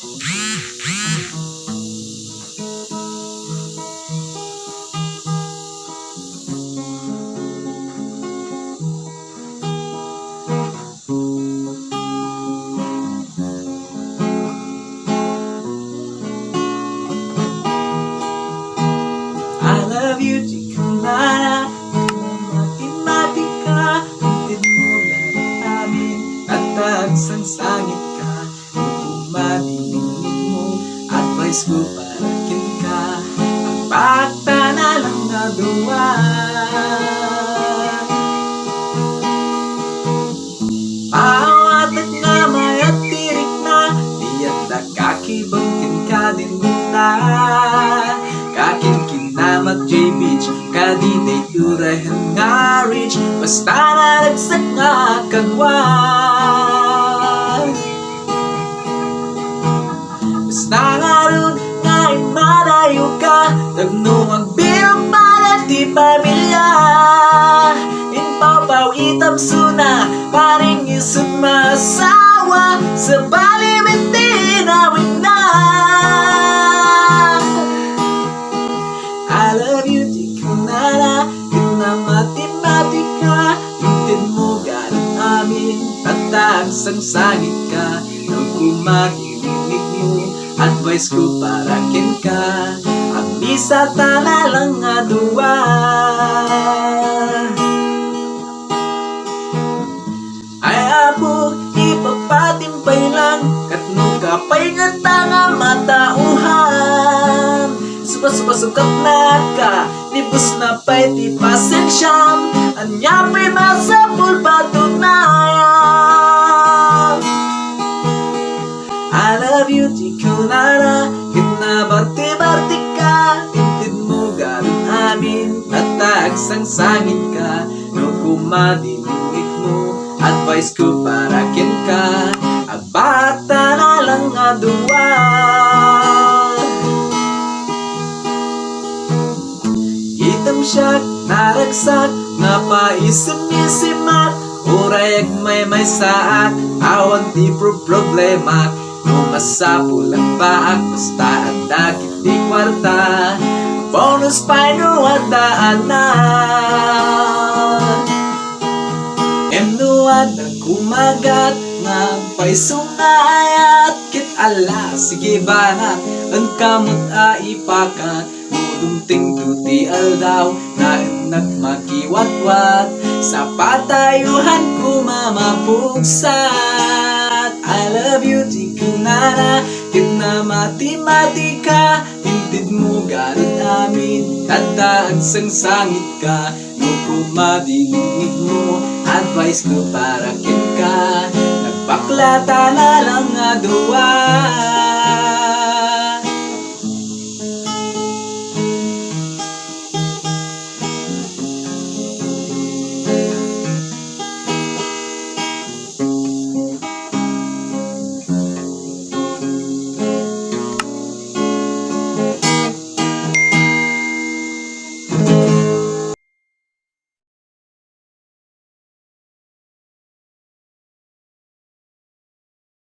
I love you, di ko nara matematika. Hintid mo lang amin at tagsang sangit ka. Kung madidinig mo, advice ko parakin ka. Ang bata na lang na duwa. Paawat at nga may at tirik na, diyan na kakibangkin ka din na. Kakin kinamat J-Beach, kadinay urahan nga rich, basta naragsak nga kagwan. Basta nga ron nga imalayo ka, tagno ang birong para di pamilya. Inpapaw itam suna, paring isang masawa, sa baliwin tinawin na. I love you, di ko nara, yun na matematika. Hintid mo ganang amin, tatagsang sangit ka. Nung kumagilinig mo, advice ko parakin ka. Ang misa tala lang nga duwa. Ay apo, ipapatimpay lang, katno kapay nga tanga matauhan. Supasukat na ka, nibus na pa'y ti pasensyam, anya pa'y masapul patunayan. I love you, di ko nara, kinabarte-barte ka. Hintid mo ganang amin, tatagsang sangit ka. Nung kumadinig mo, advice ko parakin ka. Ang bata na lang nga duwa. Itam siya, naragsak, napaisim-isimat. Urayag may saat, awan di problema. Numasapul ang baak, basta ang dakit di kwarta. Bonus pa'y nuwadaan na. Emnuad na kumagat, ngagpay sungayat. Kit ala, sige banat, ang kamot a ipakat. Mudumting tuti aldaw, na nagmakiwatwat. Sa patayuhan ko mamapugsat. I love you, di ko nara, na matematika. Hintid mo ganun amin, tatagsang sangit ka. Nung kumadinig mo, advice ko parakin ka. Nagbaklata na lang nga duwa.